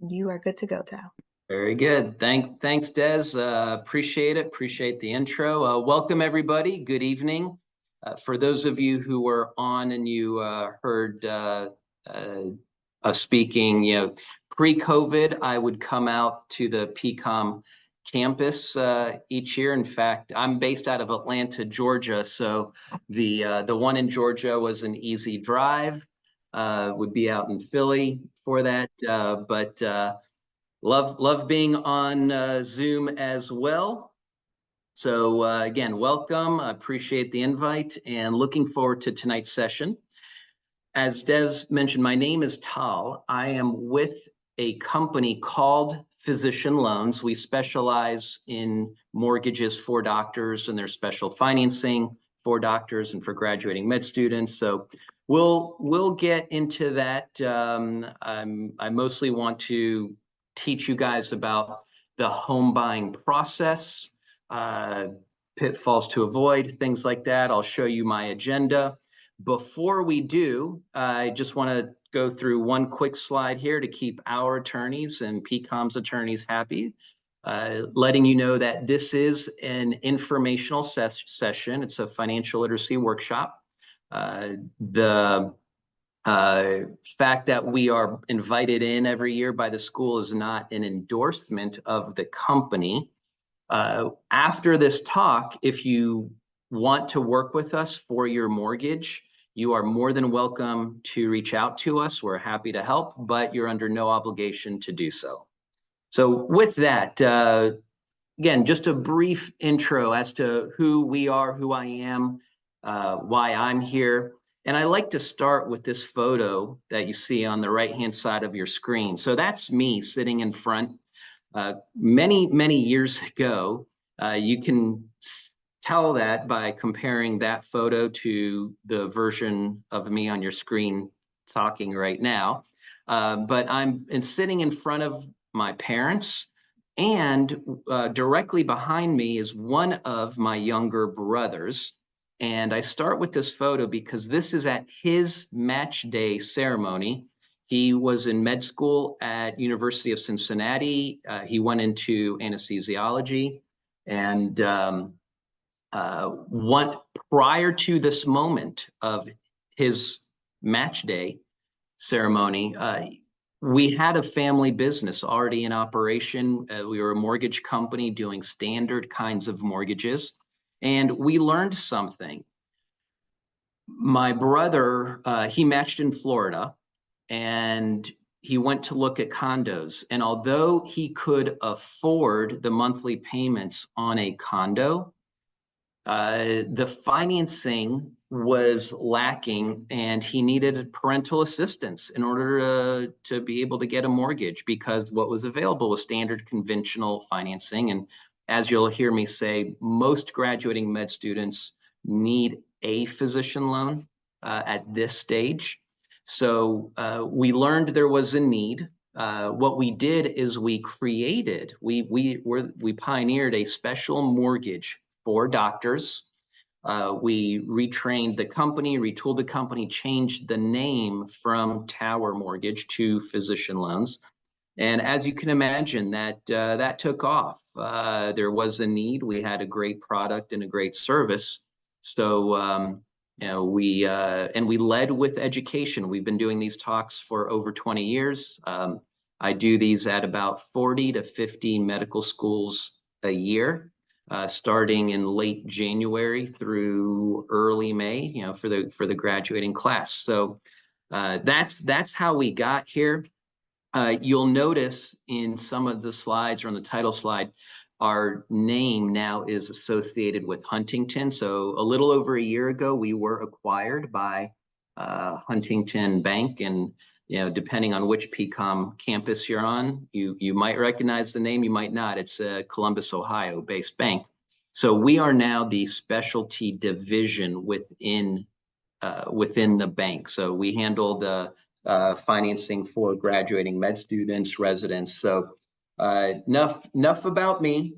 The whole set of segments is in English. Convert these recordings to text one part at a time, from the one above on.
You are good to go, Tal. Very good. Thanks, Des. Appreciate it. Appreciate the intro. Welcome, everybody. Good evening. For those of you who were on and you heard us speaking, pre-COVID, I would come out to the PCOM campus each year. In fact, I'm based out of Atlanta, Georgia, so the one in Georgia was an easy drive. Would be out in Philly for that, but love being on Zoom as well. So again, welcome. I appreciate the invite and looking forward to tonight's session. As Des mentioned, my name is Tal. I am with a company called Physician Loans. We specialize in mortgages for doctors and their special financing for doctors and for graduating med students. So we'll get into that. I mostly want to teach you guys about the home buying process, pitfalls to avoid, things like that. I'll show you my agenda. Before we do, I just want to go through one quick slide here to keep our attorneys and PCOM's attorneys happy, letting you know that this is an informational session. It's a financial literacy workshop. The fact that we are invited in every year by the school is not an endorsement of the company. After this talk, if you want to work with us for your mortgage, you are more than welcome to reach out to us. We're happy to help, but you're under no obligation to do so. So with that, again, just a brief intro as to who we are, who I am, why I'm here. And I like to start with this photo that you see on the right-hand side of your screen. So that's me sitting in front many years ago. You can tell that by comparing that photo to the version of me on your screen talking right now. But I'm sitting in front of my parents, and directly behind me is one of my younger brothers. And I start with this photo because this is at his match day ceremony. He was in med school at University of Cincinnati. He went into anesthesiology, and prior to this moment of his match day ceremony, we had a family business already in operation. We were a mortgage company doing standard kinds of mortgages. And we learned something. My brother, he matched in Florida, and he went to look at condos. And although he could afford the monthly payments on a condo, the financing was lacking, and he needed parental assistance in order to be able to get a mortgage, because what was available was standard conventional financing. And as you'll hear me say, most graduating med students need a physician loan at this stage. So we learned there was a need. What we did is we pioneered a special mortgage for doctors. We retrained the company, retooled the company, changed the name from Tower Mortgage to Physician Loans. And as you can imagine, that took off. There was a need. We had a great product and a great service. So we led with education. We've been doing these talks for over 20 years. I do these at about 40 to 50 medical schools a year, starting in late January through early May, for the graduating class. So that's how we got here. You'll notice in some of the slides, or on the title slide, our name now is associated with Huntington. So a little over a year ago, we were acquired by Huntington Bank. And depending on which PCOM campus you're on, you might recognize the name, you might not. It's a Columbus, Ohio-based bank. So we are now the specialty division within the bank. So we handle the financing for graduating med students, residents. So enough about me.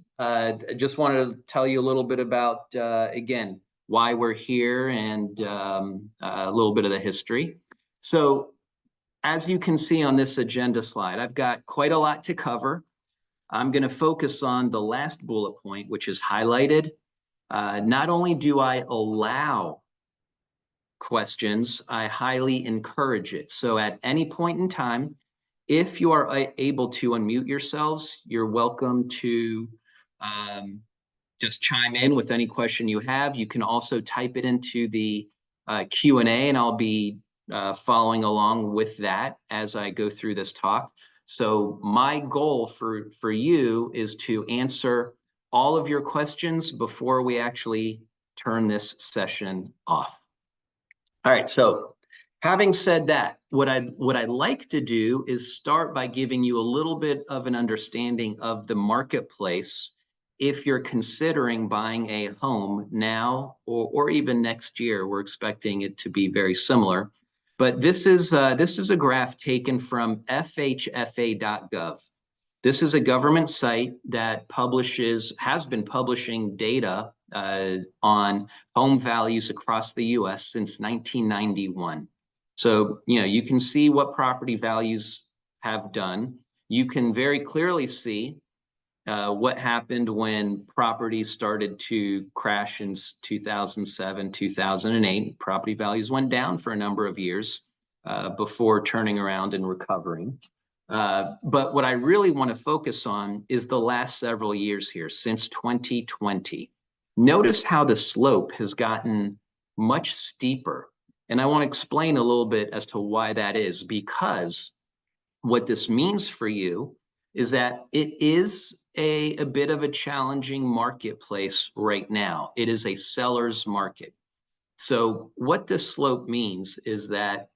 Just wanted to tell you a little bit about, again, why we're here, and a little bit of the history. So as you can see on this agenda slide, I've got quite a lot to cover. I'm going to focus on the last bullet point, which is highlighted. Not only do I allow questions, I highly encourage it. So at any point in time, if you are able to unmute yourselves, you're welcome to just chime in with any question you have. You can also type it into the Q&A, and I'll be following along with that as I go through this talk. So my goal for you is to answer all of your questions before we actually turn this session off. All right, so having said that, what I'd like to do is start by giving you a little bit of an understanding of the marketplace if you're considering buying a home now or even next year. We're expecting it to be very similar. But this is a graph taken from FHFA.gov. This is a government site that has been publishing data on home values across the US since 1991. So, you can see what property values have done. You can very clearly see what happened when properties started to crash in 2007, 2008. Property values went down for a number of years before turning around and recovering. But what I really want to focus on is the last several years here, since 2020. Notice how the slope has gotten much steeper. And I want to explain a little bit as to why that is, because what this means for you is that it is a bit of a challenging marketplace right now. It is a seller's market. So what this slope means is that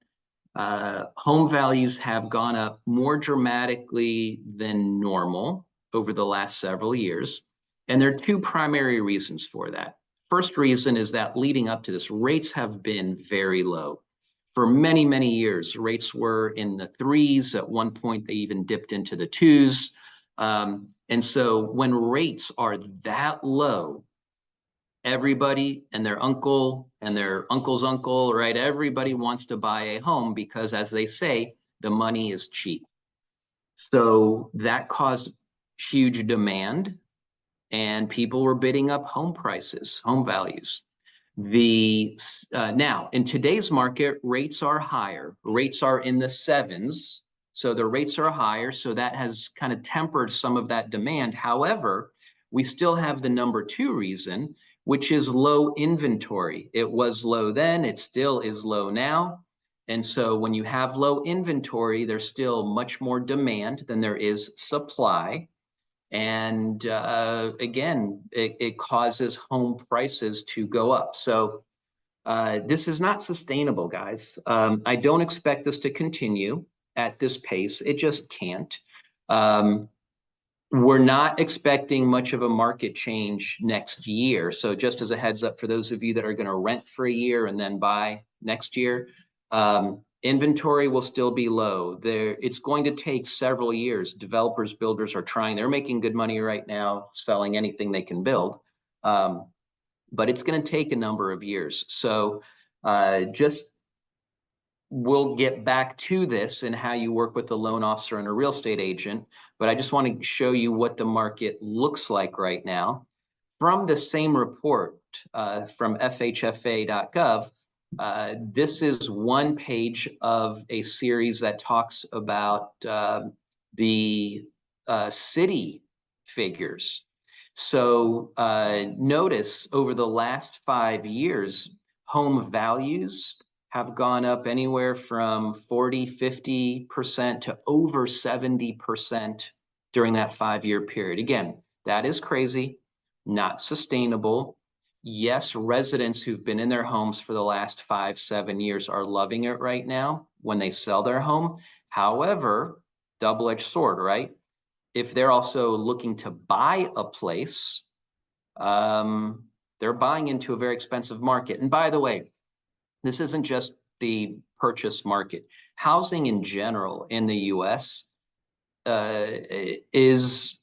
home values have gone up more dramatically than normal over the last several years. And there are two primary reasons for that. First reason is that leading up to this, rates have been very low. For many, many years, rates were in the threes. At one point, they even dipped into the twos. And so when rates are that low, everybody and their uncle and their uncle's uncle, right? Everybody wants to buy a home because, as they say, the money is cheap. So that caused huge demand, and people were bidding up home prices, home values. Now, in today's market, rates are higher. Rates are in the sevens. So the rates are higher. So that has kind of tempered some of that demand. However, we still have the number two reason, which is low inventory. It was low then, it still is low now. And so when you have low inventory, there's still much more demand than there is supply. And again, it causes home prices to go up. So this is not sustainable, guys. I don't expect this to continue at this pace. It just can't. We're not expecting much of a market change next year. So just as a heads up for those of you that are going to rent for a year and then buy next year, inventory will still be low. It's going to take several years. Developers, builders are trying. They're making good money right now, selling anything they can build. But it's going to take a number of years. So we'll get back to this and how you work with a loan officer and a real estate agent. But I just want to show you what the market looks like right now. From the same report from FHFA.gov, this is one page of a series that talks about the city figures. So notice over the last 5 years, home values have gone up anywhere from 40, 50% to over 70% during that 5-year period. Again, that is crazy, not sustainable. Yes, residents who've been in their homes for the last 5, 7 years are loving it right now when they sell their home. However, double-edged sword, right? If they're also looking to buy a place, they're buying into a very expensive market. And by the way, this isn't just the purchase market. Housing in general in the US is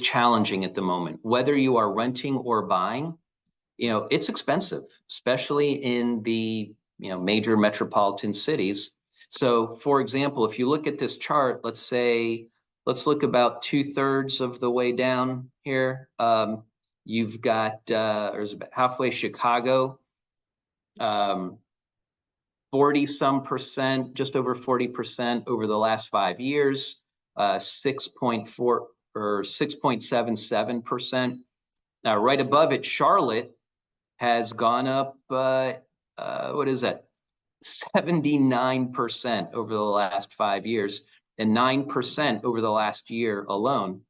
challenging at the moment. Whether you are renting or buying, it's expensive, especially in the major metropolitan cities. So for example, if you look at this chart, let's look about 2/3 of the way down here. You've got, or is it about halfway Chicago, 40 some percent, just over 40% over the last 5 years, 6.4 or 6.77%. Now, right above it, Charlotte has gone up, what is that? 79% over the last 5 years and 9% over the last year alone.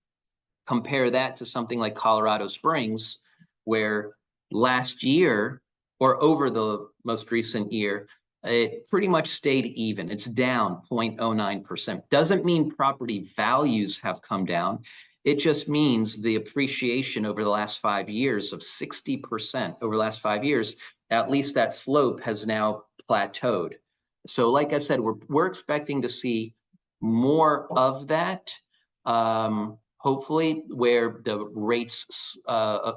Compare that to something like Colorado Springs, where last year or over the most recent year, it pretty much stayed even. It's down 0.09%. Doesn't mean property values have come down. It just means the appreciation over the last 5 years of 60% over the last 5 years, at least that slope has now plateaued. So like I said, we're expecting to see more of that, hopefully, where the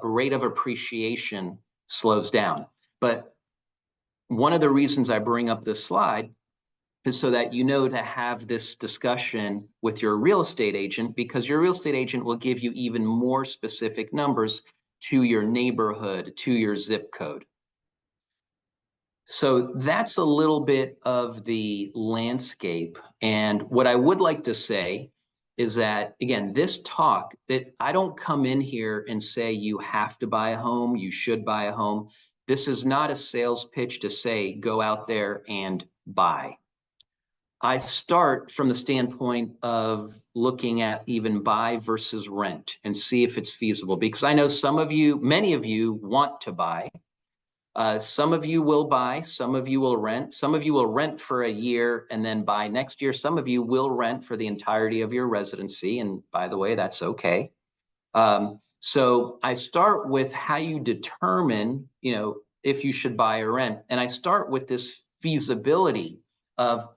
rate of appreciation slows down. But one of the reasons I bring up this slide is so that you know to have this discussion with your real estate agent, because your real estate agent will give you even more specific numbers to your neighborhood, to your zip code. So that's a little bit of the landscape. And what I would like to say is that, again, this talk, that I don't come in here and say you have to buy a home, you should buy a home. This is not a sales pitch to say go out there and buy. I start from the standpoint of looking at even buy versus rent and see if it's feasible, because I know some of you, many of you want to buy. Some of you will buy, some of you will rent, some of you will rent for a year and then buy next year. Some of you will rent for the entirety of your residency. And by the way, that's okay. So I start with how you determine, if you should buy or rent. And I start with this feasibility of,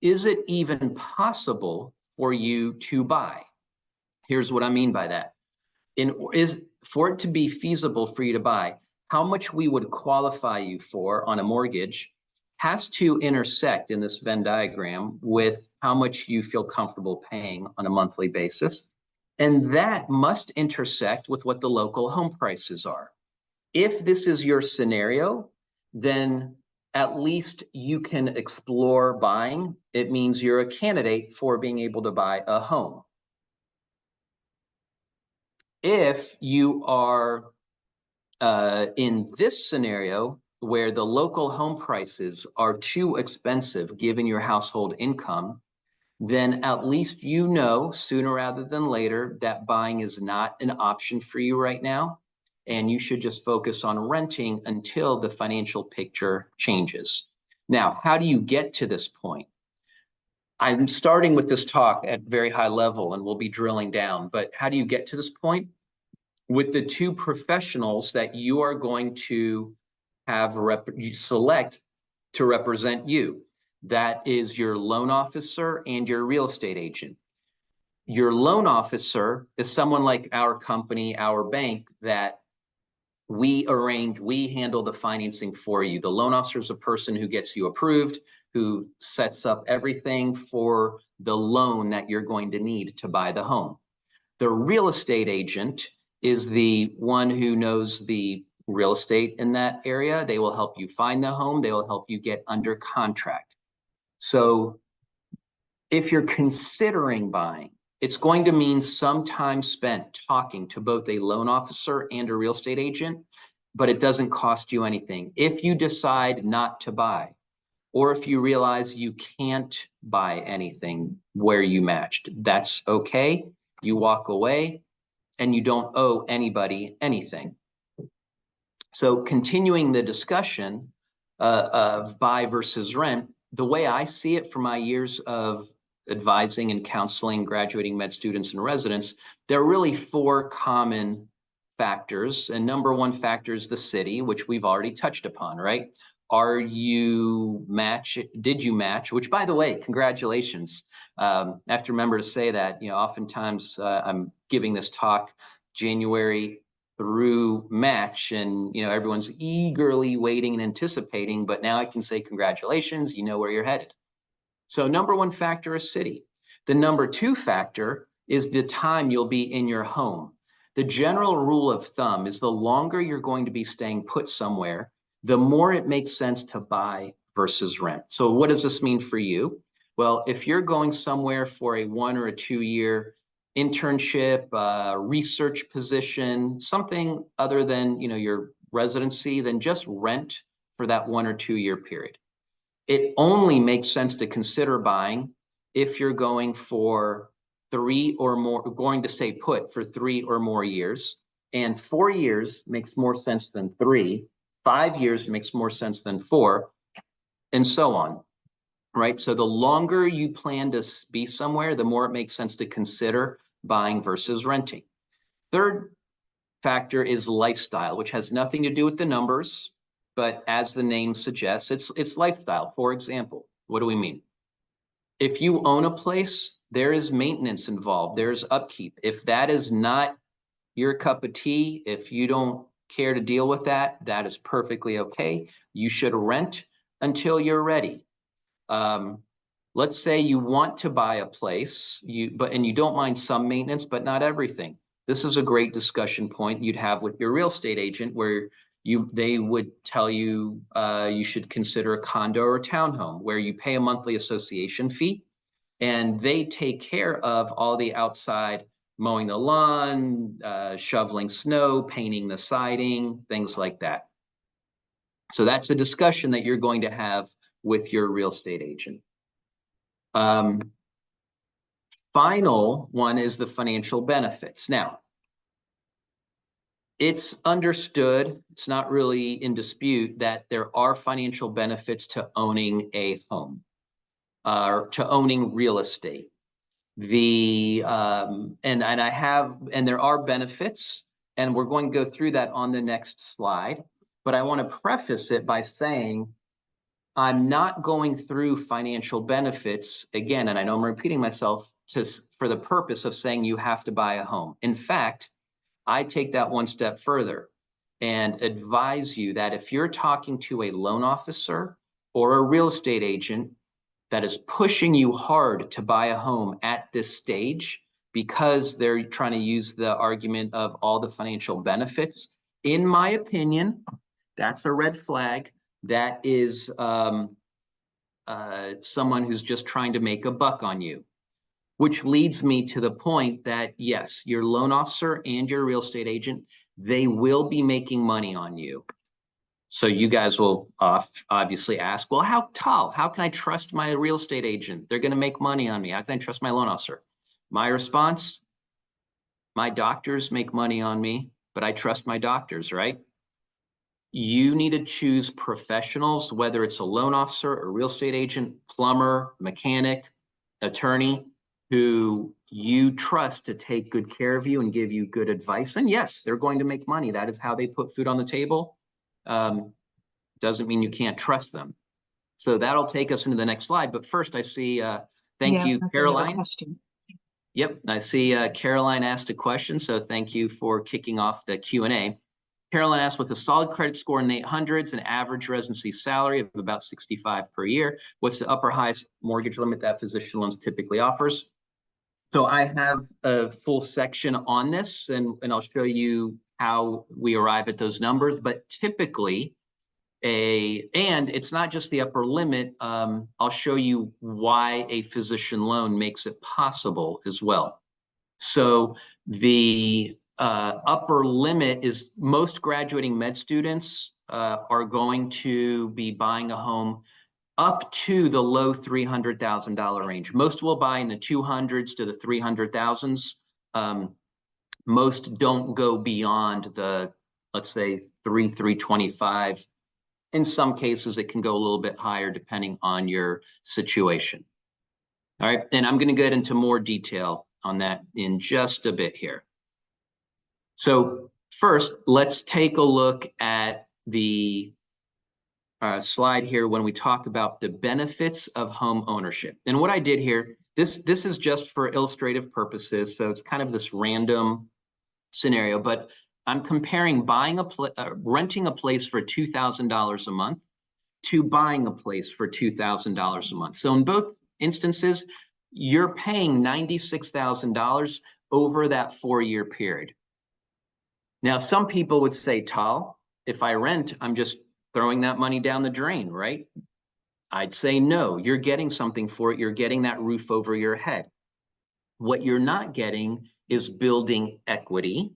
is it even possible for you to buy? Here's what I mean by that. For it to be feasible for you to buy, how much we would qualify you for on a mortgage has to intersect in this Venn diagram with how much you feel comfortable paying on a monthly basis. And that must intersect with what the local home prices are. If this is your scenario, then at least you can explore buying. It means you're a candidate for being able to buy a home. If you are in this scenario where the local home prices are too expensive given your household income, then at least you know sooner rather than later that buying is not an option for you right now, and you should just focus on renting until the financial picture changes. Now, how do you get to this point? I'm starting with this talk at very high level and we'll be drilling down, but how do you get to this point? With the two professionals that you are going to have you select to represent you. That is your loan officer and your real estate agent. Your loan officer is someone like our company, our bank, that we handle the financing for you. The loan officer is a person who gets you approved, who sets up everything for the loan that you're going to need to buy the home. The real estate agent is the one who knows the real estate in that area. They will help you find the home. They will help you get under contract. So if you're considering buying, it's going to mean some time spent talking to both a loan officer and a real estate agent, but it doesn't cost you anything. If you decide not to buy, or if you realize you can't buy anything where you matched, that's okay. You walk away and you don't owe anybody anything. So continuing the discussion of buy versus rent, the way I see it from my years of advising and counseling graduating med students and residents, there are really four common factors. And number one factor is the city, which we've already touched upon, right? Did you match, which by the way, congratulations. I have to remember to say that, oftentimes I'm giving this talk January through match and, everyone's eagerly waiting and anticipating, but now I can say congratulations, you know where you're headed. So number one factor is city. The number two factor is the time you'll be in your home. The general rule of thumb is the longer you're going to be staying put somewhere, the more it makes sense to buy versus rent. So what does this mean for you? Well, if you're going somewhere for a 1 or a 2 year internship, research position, something other than your residency, then just rent for that 1 or 2 year period. It only makes sense to consider buying if you're going for 3 or more, going to stay put for 3 or more years. And 4 years makes more sense than 3. 5 years makes more sense than 4, and so on. Right? So the longer you plan to be somewhere, the more it makes sense to consider buying versus renting. Third factor is lifestyle, which has nothing to do with the numbers, but as the name suggests, it's lifestyle. For example, what do we mean? If you own a place, there is maintenance involved, there's upkeep. If that is not your cup of tea, if you don't care to deal with that, that is perfectly okay. You should rent until you're ready. Let's say you want to buy a place, and you don't mind some maintenance, but not everything. This is a great discussion point you'd have with your real estate agent, where they would tell you you should consider a condo or a townhome, where you pay a monthly association fee, and they take care of all the outside mowing the lawn, shoveling snow, painting the siding, things like that. So that's a discussion that you're going to have with your real estate agent. Final one is the financial benefits. Now, it's understood, it's not really in dispute, that there are financial benefits to owning a home, to owning real estate. And there are benefits, and we're going to go through that on the next slide. But I want to preface it by saying I'm not going through financial benefits again, and I know I'm repeating myself for the purpose of saying you have to buy a home. In fact, I take that one step further and advise you that if you're talking to a loan officer or a real estate agent that is pushing you hard to buy a home at this stage because they're trying to use the argument of all the financial benefits, in my opinion, that's a red flag. That is someone who's just trying to make a buck on you, which leads me to the point that, yes, your loan officer and your real estate agent, they will be making money on you. So you guys will obviously ask, well, how can I trust my real estate agent? They're going to make money on me. How can I trust my loan officer? My response, my doctors make money on me, but I trust my doctors, right? You need to choose professionals, whether it's a loan officer, a real estate agent, plumber, mechanic, attorney, who you trust to take good care of you and give you good advice. And yes, they're going to make money. That is how they put food on the table. Doesn't mean you can't trust them. So that'll take us into the next slide. But first, I see, thank you, Caroline. Yep, I see Caroline asked a question. So thank you for kicking off the Q&A. Caroline asked, with a solid credit score in the 800s, an average residency salary of about $65,000 per year, what's the upper highest mortgage limit that Physician Loans typically offers? So I have a full section on this, and I'll show you how we arrive at those numbers. But typically, and it's not just the upper limit. I'll show you why a physician loan makes it possible as well. So the upper limit is most graduating med students are going to be buying a home up to the low $300,000 range. Most will buy in the 200s to the 300,000s. Most don't go beyond the, let's say, 325. In some cases, it can go a little bit higher depending on your situation. All right, and I'm going to get into more detail on that in just a bit here. So first, let's take a look at the slide here when we talk about the benefits of home ownership. And what I did here, this is just for illustrative purposes, so it's kind of this random scenario, but I'm comparing renting a place for $2,000 a month to buying a place for $2,000 a month. So in both instances, you're paying $96,000 over that 4-year period. Now, some people would say, Tal, if I rent, I'm just throwing that money down the drain, right? I'd say no, you're getting something for it. You're getting that roof over your head. What you're not getting is building equity.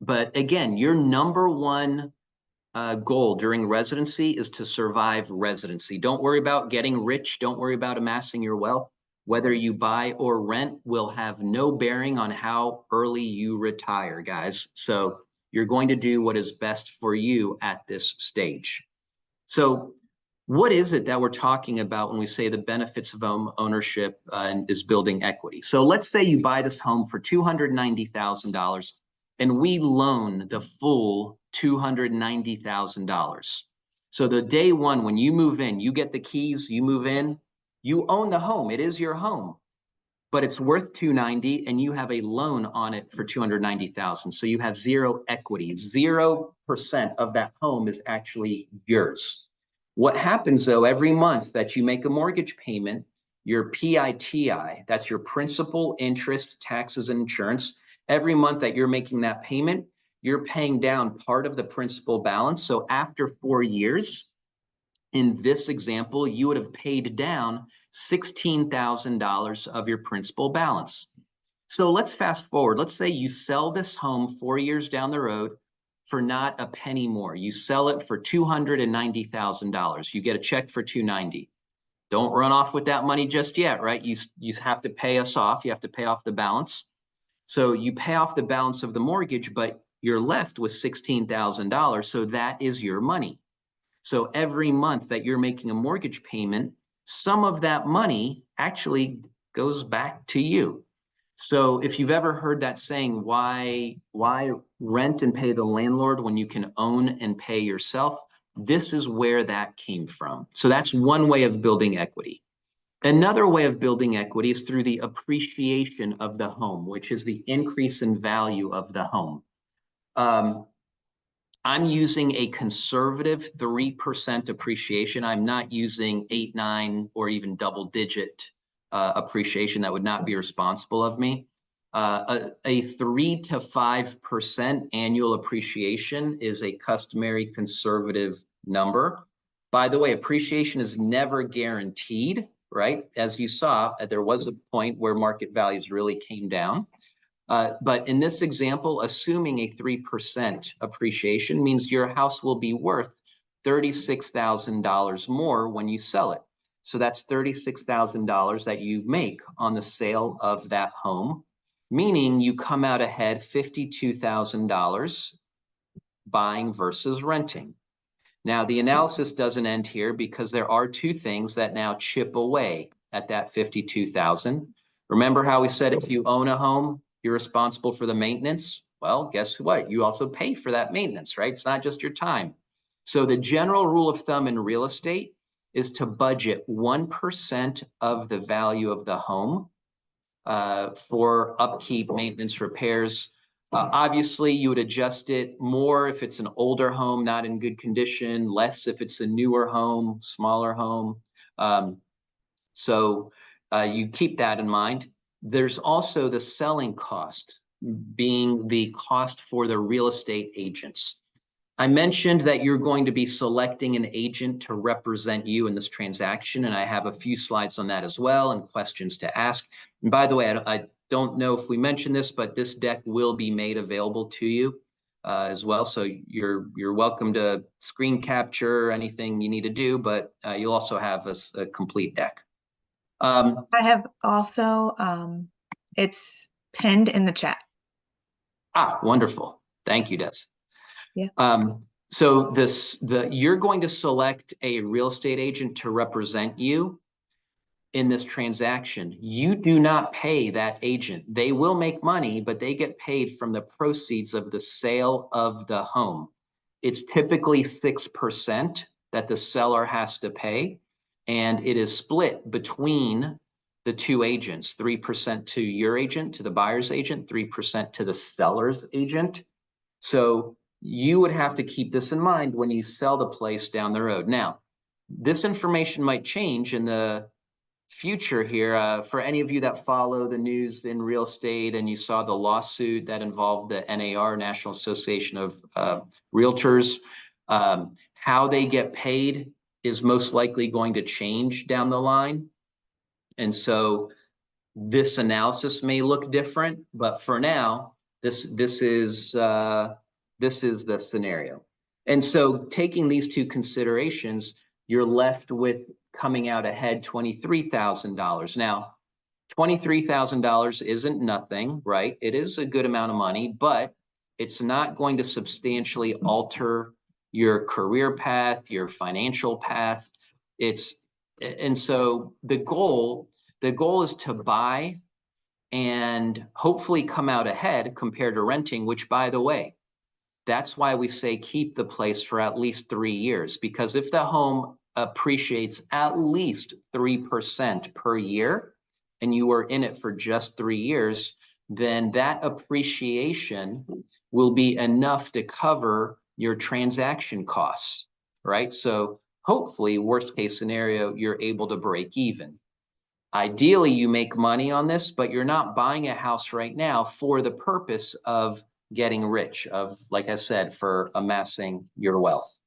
But again, your number one goal during residency is to survive residency. Don't worry about getting rich. Don't worry about amassing your wealth. Whether you buy or rent will have no bearing on how early you retire, guys. So you're going to do what is best for you at this stage. So what is it that we're talking about when we say the benefits of home ownership is building equity? So let's say you buy this home for $290,000 and we loan the full $290,000. So the day one, when you move in, you get the keys, you move in, you own the home. It is your home, but it's worth $290,000 and you have a loan on it for $290,000. So you have zero equity. 0% of that home is actually yours. What happens though, every month that you make a mortgage payment, your PITI, that's your principal, interest, taxes, and insurance, every month that you're making that payment, you're paying down part of the principal balance. So after 4 years, in this example, you would have paid down $16,000 of your principal balance. So let's fast forward. Let's say you sell this home 4 years down the road for not a penny more. You sell it for $290,000. You get a check for $290,000. Don't run off with that money just yet, right? You have to pay us off. You have to pay off the balance. So you pay off the balance of the mortgage, but you're left with $16,000. So that is your money. So every month that you're making a mortgage payment, some of that money actually goes back to you. So if you've ever heard that saying, why rent and pay the landlord when you can own and pay yourself? This is where that came from. So that's one way of building equity. Another way of building equity is through the appreciation of the home, which is the increase in value of the home. I'm using a conservative 3% appreciation. I'm not using 8, 9, or even double-digit appreciation. That would not be responsible of me. A 3 to 5% annual appreciation is a customary conservative number. By the way, appreciation is never guaranteed, right? As you saw, there was a point where market values really came down. But in this example, assuming a 3% appreciation means your house will be worth $36,000 more when you sell it. So that's $36,000 that you make on the sale of that home, meaning you come out ahead $52,000 buying versus renting. Now, the analysis doesn't end here because there are two things that now chip away at that $52,000. Remember how we said if you own a home, you're responsible for the maintenance? Well, guess what? You also pay for that maintenance, right? It's not just your time. So the general rule of thumb in real estate is to budget 1% of the value of the home for upkeep, maintenance, repairs. Obviously, you would adjust it more if it's an older home, not in good condition, less if it's a newer home, smaller home. So you keep that in mind. There's also the selling cost, being the cost for the real estate agents. I mentioned that you're going to be selecting an agent to represent you in this transaction, and I have a few slides on that as well and questions to ask. And by the way, I don't know if we mentioned this, but this deck will be made available to you as well. So you're welcome to screen capture anything you need to do, but you'll also have a complete deck. I have also, it's pinned in the chat. Wonderful. Thank you, Des. Yeah. So you're going to select a real estate agent to represent you in this transaction. You do not pay that agent. They will make money, but they get paid from the proceeds of the sale of the home. It's typically 6% that the seller has to pay, and it is split between the two agents, 3% to your agent, to the buyer's agent, 3% to the seller's agent. So you would have to keep this in mind when you sell the place down the road. Now, this information might change in the future here, for any of you that follow the news in real estate and you saw the lawsuit that involved the NAR, National Association of Realtors, how they get paid is most likely going to change down the line. And so this analysis may look different, but for now, this is the scenario. And so taking these two considerations, you're left with coming out ahead $23,000. Now, $23,000 isn't nothing, right? It is a good amount of money, but it's not going to substantially alter your career path, your financial path. And so the goal is to buy and hopefully come out ahead compared to renting, which, by the way, that's why we say keep the place for at least 3 years, because if the home appreciates at least 3% per year and you are in it for just 3 years, then that appreciation will be enough to cover your transaction costs, right? So hopefully, worst case scenario, you're able to break even. Ideally, you make money on this, but you're not buying a house right now for the purpose of getting rich, of, like I said, for amassing your wealth.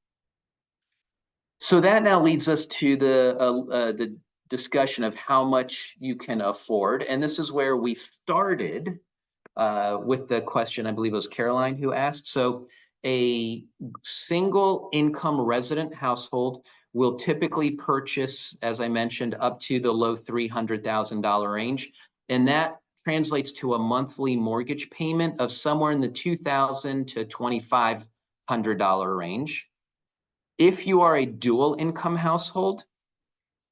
So that now leads us to the discussion of how much you can afford. And this is where we started with the question, I believe it was Caroline who asked. So a single income resident household will typically purchase, as I mentioned, up to the low $300,000 range. And that translates to a monthly mortgage payment of somewhere in the $2,000 to $2,500 range. If you are a dual income household,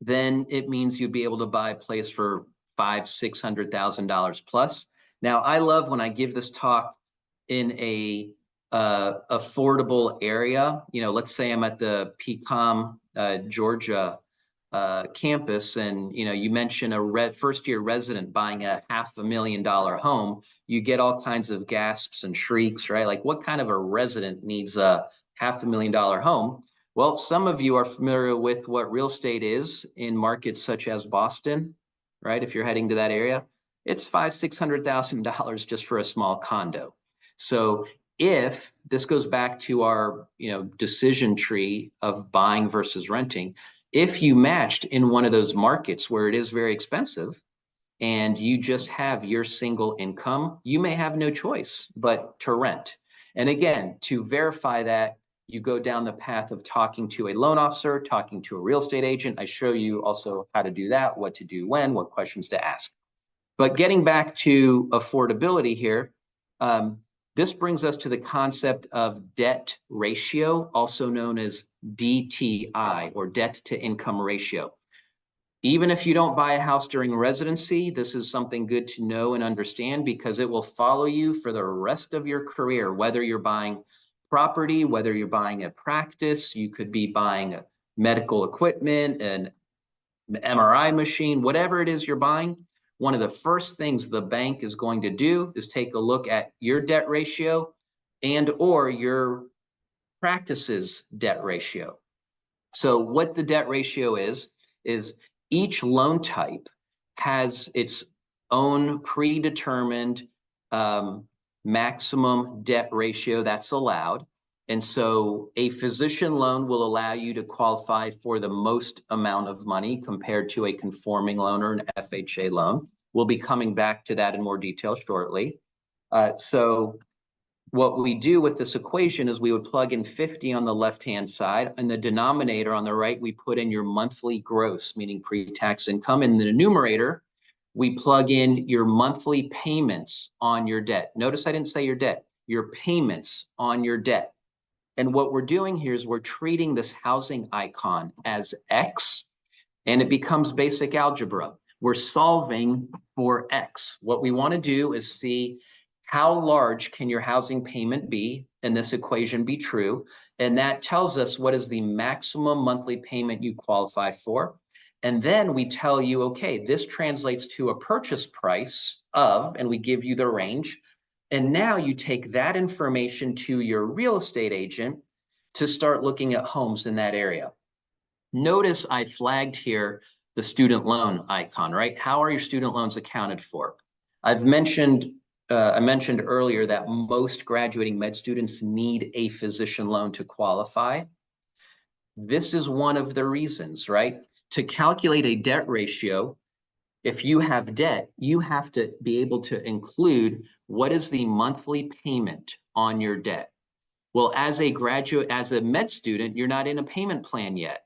then it means you'd be able to buy a place for $500,000-$600,000 plus. Now, I love when I give this talk in a affordable area. You know, let's say I'm at the PCOM, Georgia campus, and you mention a first-year resident buying a $500,000 home. You get all kinds of gasps and shrieks, right? Like, what kind of a resident needs a $500,000 home? Well, some of you are familiar with what real estate is in markets such as Boston, right? If you're heading to that area, it's $500,000-$600,000 just for a small condo. So if this goes back to our decision tree of buying versus renting, if you matched in one of those markets where it is very expensive and you just have your single income, you may have no choice but to rent. And again, to verify that, you go down the path of talking to a loan officer, talking to a real estate agent. I show you also how to do that, what to do when, what questions to ask. But getting back to affordability here, this brings us to the concept of debt ratio, also known as DTI, or debt to income ratio. Even if you don't buy a house during residency, this is something good to know and understand, because it will follow you for the rest of your career, whether you're buying property, whether you're buying a practice, you could be buying medical equipment, an MRI machine, whatever it is you're buying. One of the first things the bank is going to do is take a look at your debt ratio and or your practice's debt ratio. So what the debt ratio is each loan type has its own predetermined maximum debt ratio that's allowed. And so a physician loan will allow you to qualify for the most amount of money compared to a conforming loan or an FHA loan. We'll be coming back to that in more detail shortly. So what we do with this equation is we would plug in 50 on the left-hand side, and the denominator on the right, we put in your monthly gross, meaning pre-tax income. In the numerator, we plug in your monthly payments on your debt. Notice I didn't say your debt, your payments on your debt. And what we're doing here is we're treating this housing icon as X, and it becomes basic algebra. We're solving for X. What we want to do is see how large can your housing payment be, and this equation be true. And that tells us what is the maximum monthly payment you qualify for. And then we tell you, okay, this translates to a purchase price of, and we give you the range. And now you take that information to your real estate agent to start looking at homes in that area. Notice I flagged here the student loan icon, right? How are your student loans accounted for? I mentioned earlier that most graduating med students need a physician loan to qualify. This is one of the reasons, right? To calculate a debt ratio, if you have debt, you have to be able to include what is the monthly payment on your debt. Well, as a med student, you're not in a payment plan yet.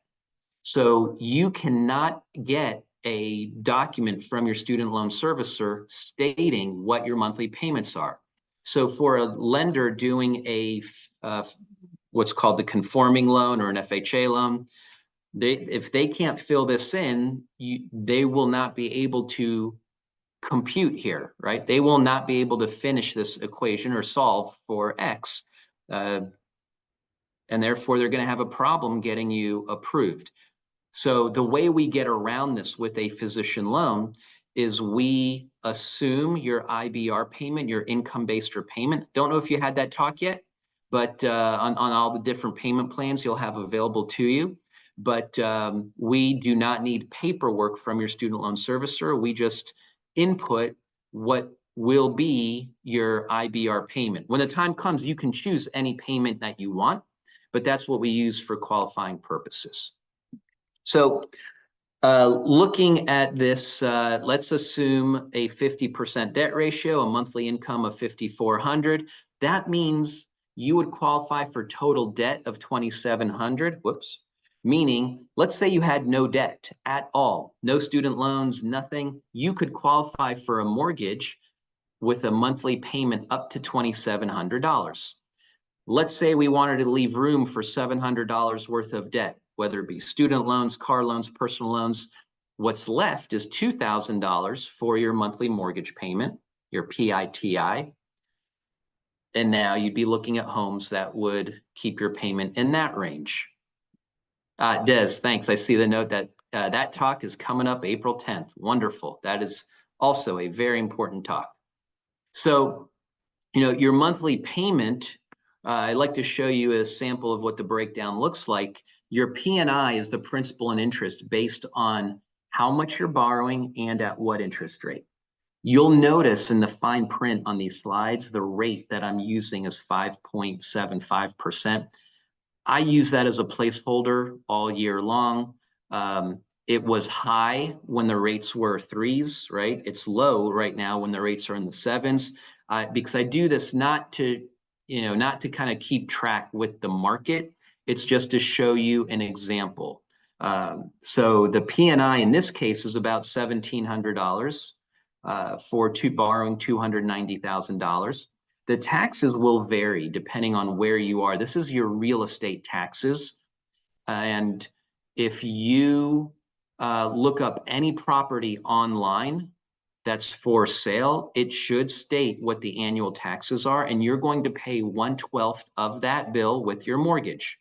So you cannot get a document from your student loan servicer stating what your monthly payments are. So for a lender doing what's called the conforming loan or an FHA loan, if they can't fill this in, they will not be able to compute here, right? They will not be able to finish this equation or solve for X. And therefore, they're going to have a problem getting you approved. So the way we get around this with a physician loan is we assume your IBR payment, your income-based repayment. Don't know if you had that talk yet, but on all the different payment plans you'll have available to you. But we do not need paperwork from your student loan servicer. We just input what will be your IBR payment. When the time comes, you can choose any payment that you want, but that's what we use for qualifying purposes. So looking at this, let's assume a 50% debt ratio, a monthly income of $5,400. That means you would qualify for total debt of $2,700. Whoops. Meaning, let's say you had no debt at all, no student loans, nothing. You could qualify for a mortgage with a monthly payment up to $2,700. Let's say we wanted to leave room for $700 worth of debt, whether it be student loans, car loans, personal loans. What's left is $2,000 for your monthly mortgage payment, your PITI. And now you'd be looking at homes that would keep your payment in that range. Des, thanks. I see the note that that talk is coming up April 10th. Wonderful. That is also a very important talk. So, your monthly payment, I'd like to show you a sample of what the breakdown looks like. Your P&I is the principal and interest based on how much you're borrowing and at what interest rate. You'll notice in the fine print on these slides, the rate that I'm using is 5.75%. I use that as a placeholder all year long. It was high when the rates were threes, right? It's low right now when the rates are in the sevens, because I do this not to kind of keep track with the market. It's just to show you an example. So the P&I in this case is about $1,700 for borrowing $290,000. The taxes will vary depending on where you are. This is your real estate taxes. And if you look up any property online that's for sale, it should state what the annual taxes are, and you're going to pay 1/12 of that bill with your mortgage.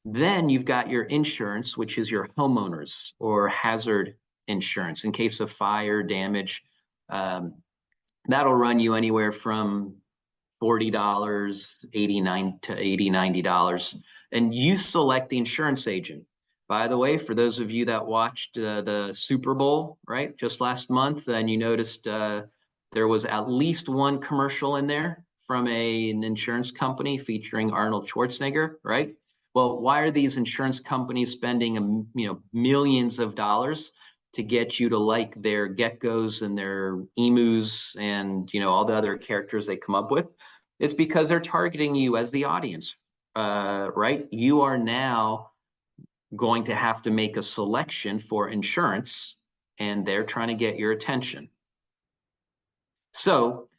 Then you've got your insurance, which is your homeowners or hazard insurance in case of fire damage. That'll run you anywhere from $40, $89 to $80, $90. And you select the insurance agent. By the way, for those of you that watched the Super Bowl, right, just last month, and you noticed there was at least one commercial in there from an insurance company featuring Arnold Schwarzenegger, right? Well, why are these insurance companies spending millions of dollars to get you to like their geckos and their emus and all the other characters they come up with? It's because they're targeting you as the audience, right? You are now going to have to make a selection for insurance, and they're trying to get your attention. So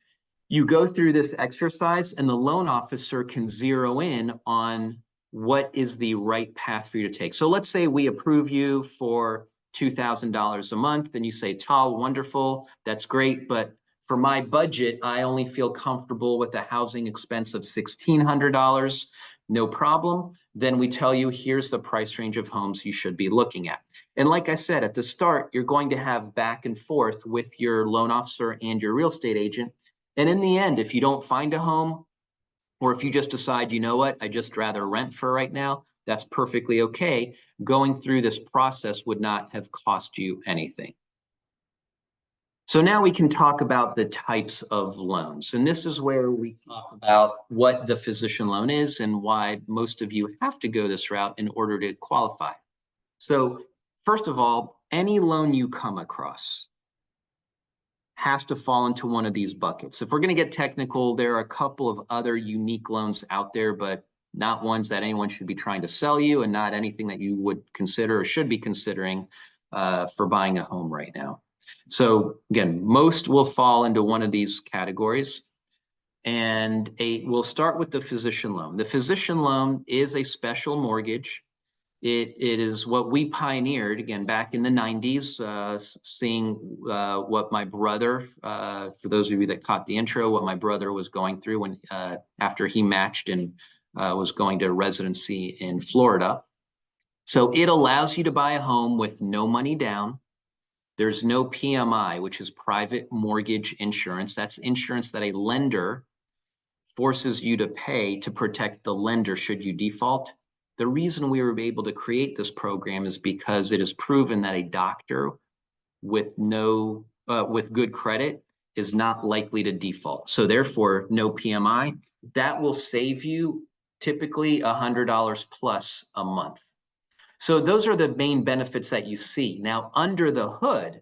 you go through this exercise, and the loan officer can zero in on what is the right path for you to take. So let's say we approve you for $2,000 a month, and you say, Tal, wonderful, that's great, but for my budget, I only feel comfortable with a housing expense of $1,600. No problem. Then we tell you, here's the price range of homes you should be looking at. And like I said, at the start, you're going to have back and forth with your loan officer and your real estate agent. And in the end, if you don't find a home, or if you just decide, you know what, I just rather rent for right now, That's perfectly okay. Going through this process would not have cost you anything. So now we can talk about the types of loans. And this is where we talk about what the physician loan is and why most of you have to go this route in order to qualify. So first of all, any loan you come across has to fall into one of these buckets. If we're going to get technical, there are a couple of other unique loans out there, but not ones that anyone should be trying to sell you, and not anything that you would consider or should be considering for buying a home right now. So again, most will fall into one of these categories. And we'll start with the physician loan. The physician loan is a special mortgage. It is what we pioneered, again, back in the 90s, seeing what my brother, for those of you that caught the intro, what my brother was going through when after he matched and was going to residency in Florida. So it allows you to buy a home with no money down. There's no PMI, which is private mortgage insurance. That's insurance that a lender forces you to pay to protect the lender should you default. The reason we were able to create this program is because it is proven that a doctor with with good credit is not likely to default. So therefore, no PMI. That will save you typically $100 plus a month. So those are the main benefits that you see. Now, under the hood,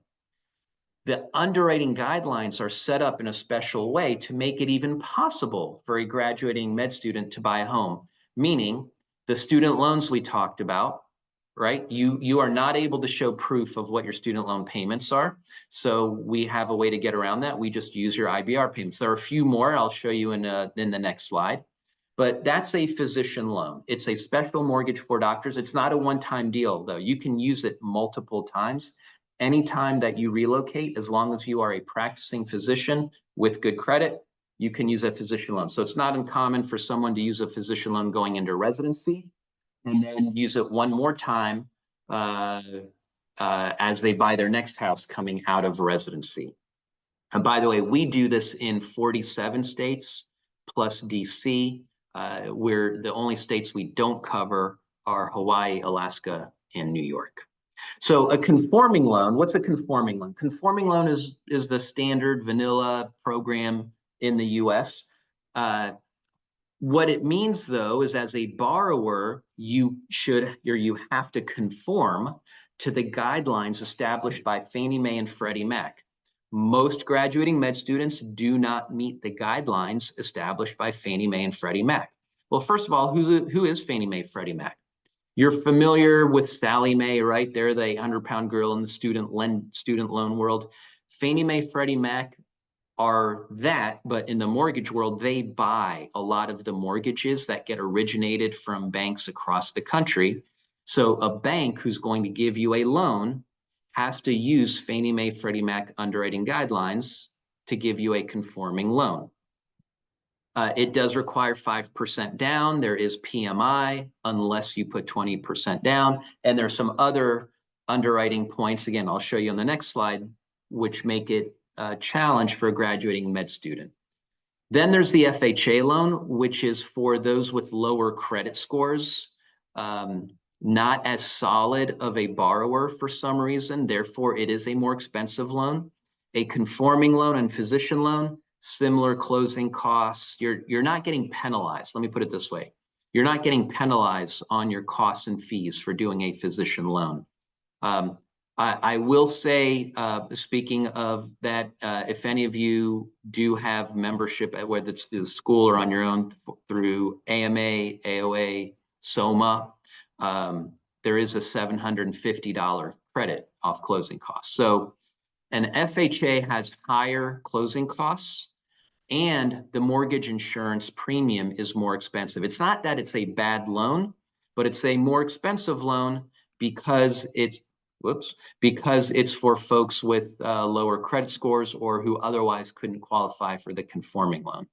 the underwriting guidelines are set up in a special way to make it even possible for a graduating med student to buy a home, meaning the student loans we talked about, right? You are not able to show proof of what your student loan payments are. So we have a way to get around that. We just use your IBR payments. There are a few more I'll show you in the next slide. But that's a physician loan. It's a special mortgage for doctors. It's not a one-time deal, though. You can use it multiple times. Anytime that you relocate, as long as you are a practicing physician with good credit, you can use a physician loan. So it's not uncommon for someone to use a physician loan going into residency and then use it one more time as they buy their next house coming out of residency. And by the way, we do this in 47 states plus DC. Where the only states we don't cover are Hawaii, Alaska, and New York. So a conforming loan, what's a conforming loan? Conforming loan is the standard vanilla program in the US. What it means, though, is as a borrower, you have to conform to the guidelines established by Fannie Mae and Freddie Mac. Most graduating med students do not meet the guidelines established by Fannie Mae and Freddie Mac. Well, first of all, who is Fannie Mae, Freddie Mac? You're familiar with Sally Mae, right? They're the 100-pound gorilla in the student loan world. Fannie Mae, Freddie Mac are that, but in the mortgage world, they buy a lot of the mortgages that get originated from banks across the country. So a bank who's going to give you a loan has to use Fannie Mae, Freddie Mac underwriting guidelines to give you a conforming loan. It does require 5% down. There is PMI unless you put 20% down. And there's some other underwriting points, again, I'll show you on the next slide, which make it a challenge for a graduating med student. Then there's the FHA loan, which is for those with lower credit scores. Not as solid of a borrower for some reason. Therefore, it is a more expensive loan. A conforming loan and physician loan, similar closing costs. You're not getting penalized. Let me put it this way. You're not getting penalized on your costs and fees for doing a physician loan. I will say, speaking of that, if any of you do have membership, whether it's through the school or on your own through AMA, AOA, SOMA, there is a $750 credit off closing costs. So an FHA has higher closing costs and the mortgage insurance premium is more expensive. It's not that it's a bad loan, but it's a more expensive loan because it's for folks with lower credit scores or who otherwise couldn't qualify for the conforming loan.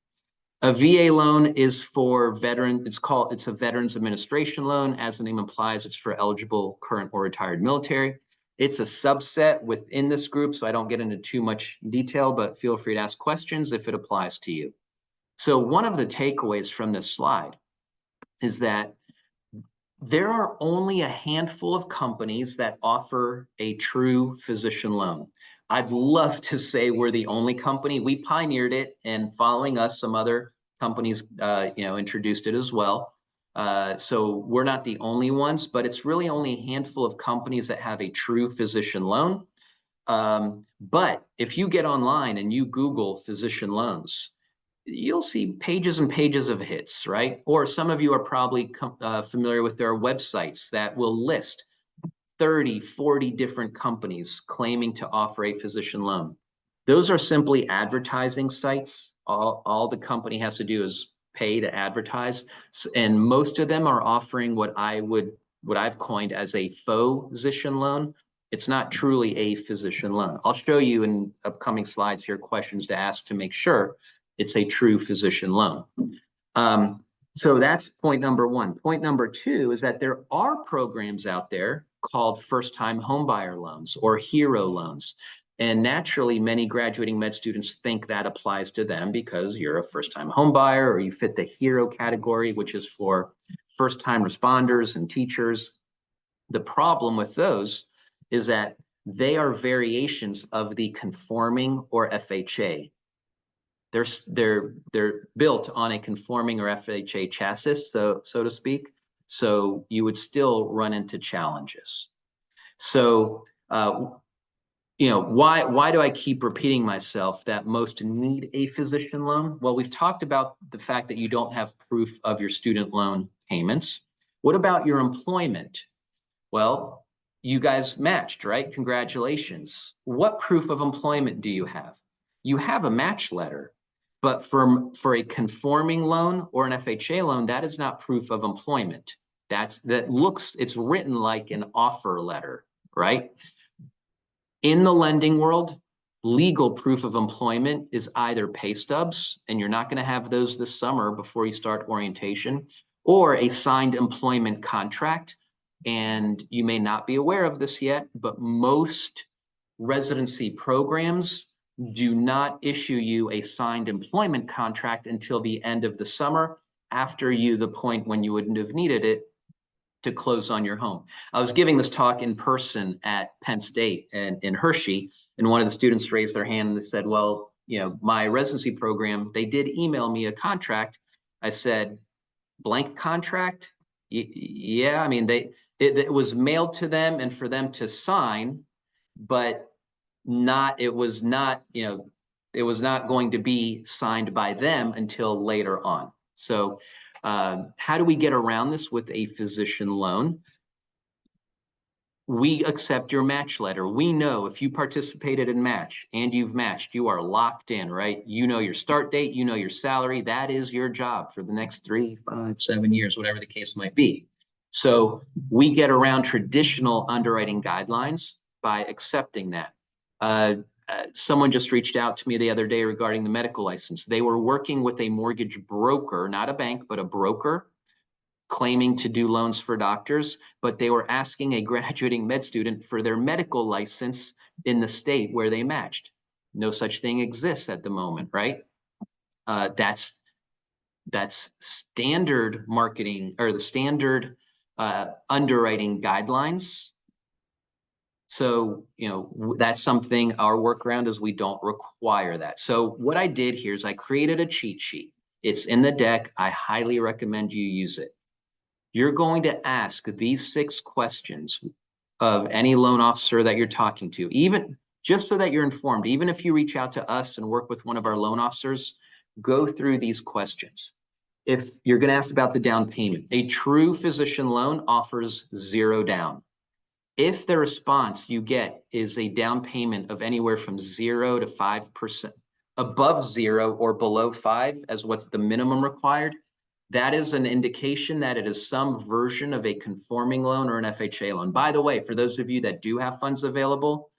A VA loan is for veteran. It's a Veterans Administration loan. As the name implies, it's for eligible current or retired military. It's a subset within this group, so I don't get into too much detail, but feel free to ask questions if it applies to you. So one of the takeaways from this slide is that There are only a handful of companies that offer a true physician loan. I'd love to say we're the only company. We pioneered it, and following us, some other companies, introduced it as well. So we're not the only ones, but it's really only a handful of companies that have a true physician loan. But if you get online and you Google physician loans, you'll see pages and pages of hits, right? Or some of you are probably familiar with their websites that will list 30, 40 different companies claiming to offer a physician loan. Those are simply advertising sites. All the company has to do is pay to advertise. And most of them are offering what I've coined as a faux physician loan. It's not truly a physician loan. I'll show you in upcoming slides here questions to ask to make sure it's a true physician loan. So that's point number one. Point number two is that there are programs out there called first-time homebuyer loans or hero loans. And naturally, many graduating med students think that applies to them because you're a first-time homebuyer or you fit the hero category, which is for first-time responders and teachers. The problem with those is that they are variations of the conforming or FHA. They're built on a conforming or FHA chassis, so to speak. So you would still run into challenges. So why do I keep repeating myself that most need a physician loan? Well, we've talked about the fact that you don't have proof of your student loan payments. What about your employment? Well, you guys matched, right? Congratulations. What proof of employment do you have? You have a match letter. But for a conforming loan or an FHA loan, that is not proof of employment. It's written like an offer letter, right? In the lending world, legal proof of employment is either pay stubs, and you're not going to have those this summer before you start orientation, or a signed employment contract. And you may not be aware of this yet, but most residency programs do not issue you a signed employment contract until the end of the summer, after the point when you wouldn't have needed it to close on your home. I was giving this talk in person at Penn State and in Hershey, and one of the students raised their hand and they said, well, my residency program, they did email me a contract. I said, blank contract? Yeah, I mean, it was mailed to them and for them to sign, but it was not going to be signed by them until later on. So how do we get around this with a physician loan? We accept your match letter. We know if you participated in match and you've matched, you are locked in, right? You know your start date, you know your salary. That is your job for the next 3, 5, 7 years, whatever the case might be. So we get around traditional underwriting guidelines by accepting that. Someone just reached out to me the other day regarding the medical license. They were working with a mortgage broker, not a bank, but a broker, claiming to do loans for doctors, but they were asking a graduating med student for their medical license in the state where they matched. No such thing exists at the moment, right? That's standard marketing or the standard underwriting guidelines. So, that's something our workaround is we don't require that. So what I did here is I created a cheat sheet. It's in the deck. I highly recommend you use it. You're going to ask these 6 questions of any loan officer that you're talking to, even just so that you're informed. Even if you reach out to us and work with one of our loan officers, go through these questions. If you're going to ask about the down payment, a true physician loan offers 0 down. If the response you get is a down payment of anywhere from 0 to 5%, above 0 or below 5 as what's the minimum required, that is an indication that it is some version of a conforming loan or an FHA loan. By the way, for those of you that do have funds available,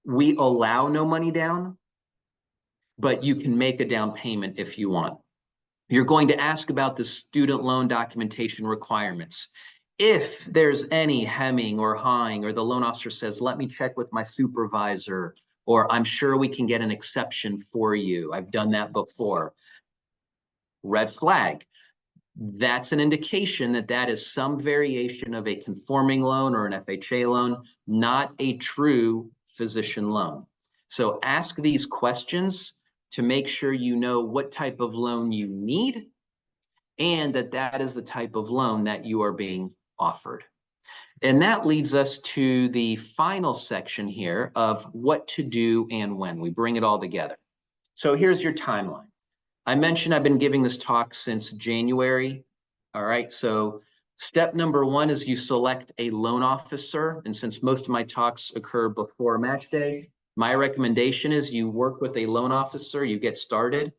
we allow no money down, but you can make a down payment if you want. You're going to ask about the student loan documentation requirements. If there's any hemming or hawing, or the loan officer says, let me check with my supervisor, or I'm sure we can get an exception for you. I've done that before. Red flag. that's an indication that that is some variation of a conforming loan or an FHA loan, not a true physician loan. So ask these questions to make sure you know what type of loan you need and that that is the type of loan that you are being offered. And that leads us to the final section here of what to do and when. We bring it all together. So here's your timeline. I mentioned I've been giving this talk since January. All right, so step number one is you select a loan officer. And since most of my talks occur before match day, my recommendation is you work with a loan officer, you get started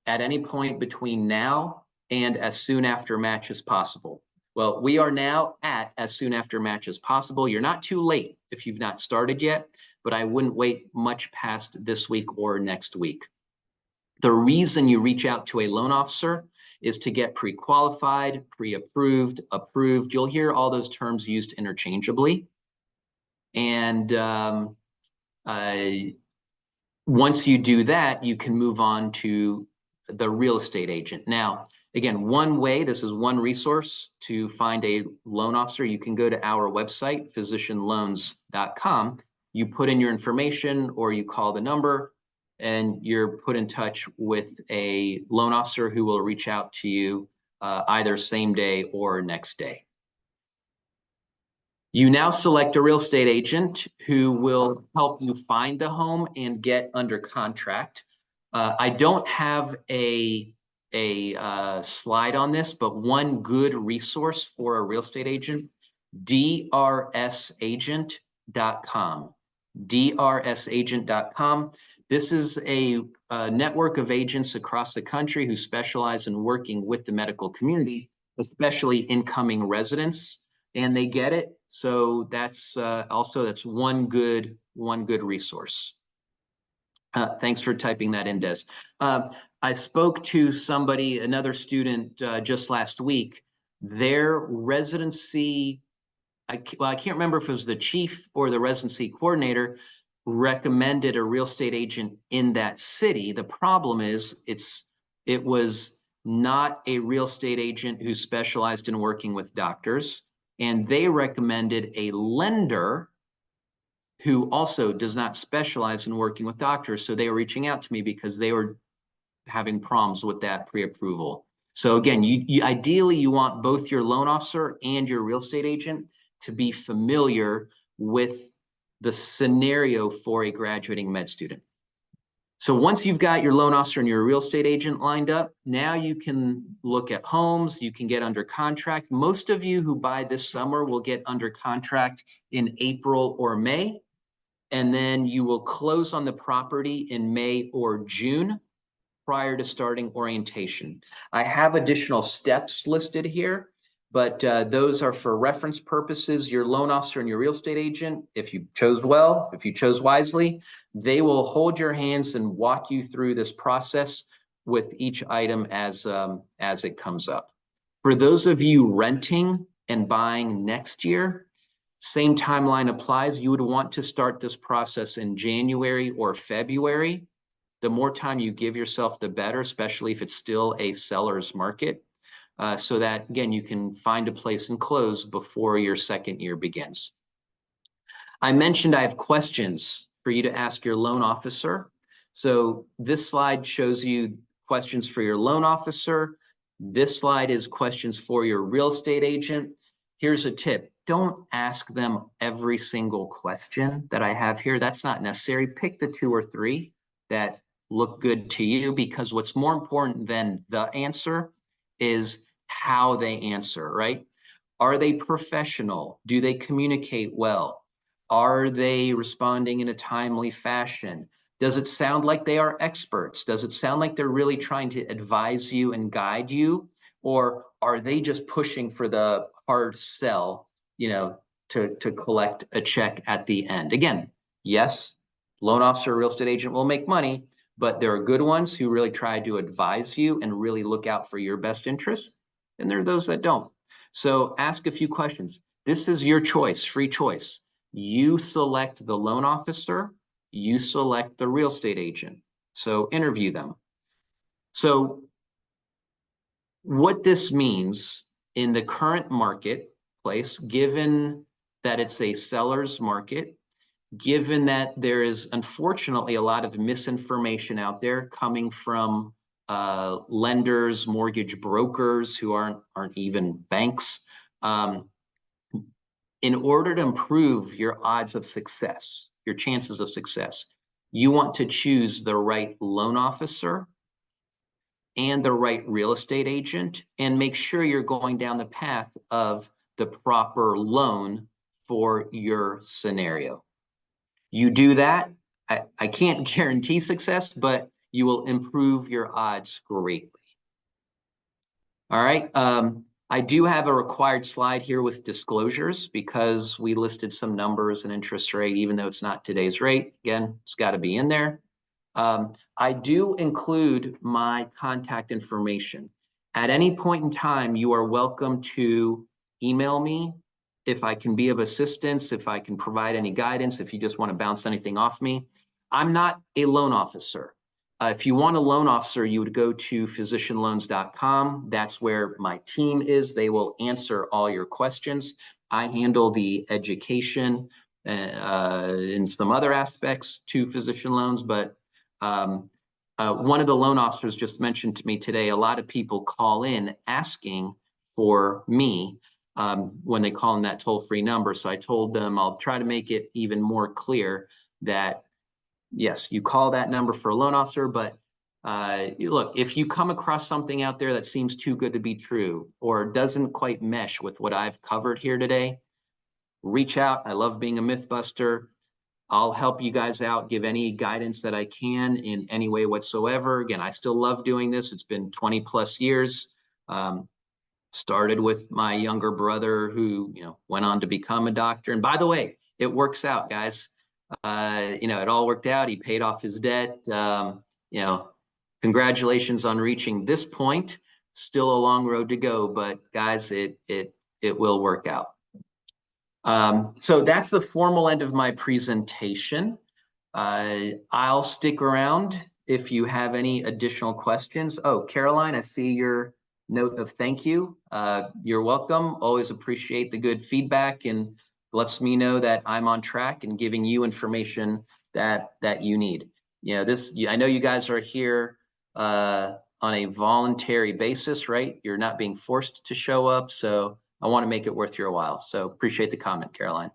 at any point between now and as soon after match as possible. Well, we are now at as soon after match as possible. You're not too late if you've not started yet, but I wouldn't wait much past this week or next week. The reason you reach out to a loan officer is to get pre-qualified, pre-approved, approved. You'll hear all those terms used interchangeably. And once you do that, you can move on to the real estate agent. Now, again, one way, this is one resource to find a loan officer. You can go to our website, physicianloans.com. You put in your information or you call the number and you're put in touch with a loan officer who will reach out to you either same day or next day. You now select a real estate agent who will help you find the home and get under contract. I don't have a slide on this, but one good resource for a real estate agent, drsagent.com. drsagent.com. This is a network of agents across the country who specialize in working with the medical community, especially incoming residents, and they get it. So that's that's one good resource. Thanks for typing that in, Des. I spoke to somebody, another student, just last week. Their residency, I can't remember if it was the chief or the residency coordinator, recommended a real estate agent in that city. The problem is it was not a real estate agent who specialized in working with doctors, and they recommended a lender who also does not specialize in working with doctors. So they were reaching out to me because they were having problems with that pre-approval. So again, you ideally you want both your loan officer and your real estate agent to be familiar with the scenario for a graduating med student. So once you've got your loan officer and your real estate agent lined up, now you can look at homes, you can get under contract. Most of you who buy this summer will get under contract in April or May, and then you will close on the property in May or June prior to starting orientation. I have additional steps listed here, but those are for reference purposes. Your loan officer and your real estate agent, if you chose well, if you chose wisely, they will hold your hands and walk you through this process with each item as it comes up. For those of you renting and buying next year, same timeline applies. You would want to start this process in January or February. The more time you give yourself, the better, especially if it's still a seller's market, so that, again, you can find a place and close before your second year begins. I mentioned I have questions for you to ask your loan officer. So this slide shows you questions for your loan officer. This slide is questions for your real estate agent. Here's a tip. Don't ask them every single question that I have here. That's not necessary. Pick the 2 or 3 that look good to you, because what's more important than the answer is how they answer, right? Are they professional? Do they communicate well? Are they responding in a timely fashion? Does it sound like they are experts? Does it sound like they're really trying to advise you and guide you? Or are they just pushing for the hard sell, to collect a check at the end? Again, yes, loan officer, real estate agent will make money, but there are good ones who really try to advise you and really look out for your best interest. And there are those that don't. So ask a few questions. This is your choice, free choice. You select the loan officer, you select the real estate agent. So interview them. So What this means in the current marketplace, given that it's a seller's market, given that there is unfortunately a lot of misinformation out there coming from lenders, mortgage brokers who aren't even banks, in order to improve your odds of success, your chances of success, you want to choose the right loan officer and the right real estate agent, and make sure you're going down the path of the proper loan for your scenario. You do that, I can't guarantee success, but you will improve your odds greatly. All right. I do have a required slide here with disclosures because we listed some numbers and interest rate, even though it's not today's rate. Again, it's got to be in there. I do include my contact information. At any point in time, you are welcome to email me if I can be of assistance, if I can provide any guidance, if you just want to bounce anything off me. I'm not a loan officer. If you want a loan officer, you would go to physicianloans.com. That's where my team is. They will answer all your questions. I handle the education and some other aspects to physician loans, but one of the loan officers just mentioned to me today, a lot of people call in asking for me when they call in that toll-free number. So I told them I'll try to make it even more clear that yes, you call that number for a loan officer, but look, if you come across something out there that seems too good to be true or doesn't quite mesh with what I've covered here today, reach out. I love being a mythbuster. I'll help you guys out, give any guidance that I can in any way whatsoever. Again, I still love doing this. It's been 20 plus years. Started with my younger brother who, went on to become a doctor. And by the way, it works out, guys. It all worked out. He paid off his debt. Congratulations on reaching this point. Still a long road to go, but guys, it will work out. So that's the formal end of my presentation. I'll stick around if you have any additional questions. Oh, Caroline, I see your note of thank you. You're welcome. Always appreciate the good feedback and lets me know that I'm on track and giving you information that you need. I know you guys are here on a voluntary basis, right? You're not being forced to show up, so I want to make it worth your while. So appreciate the comment, Caroline.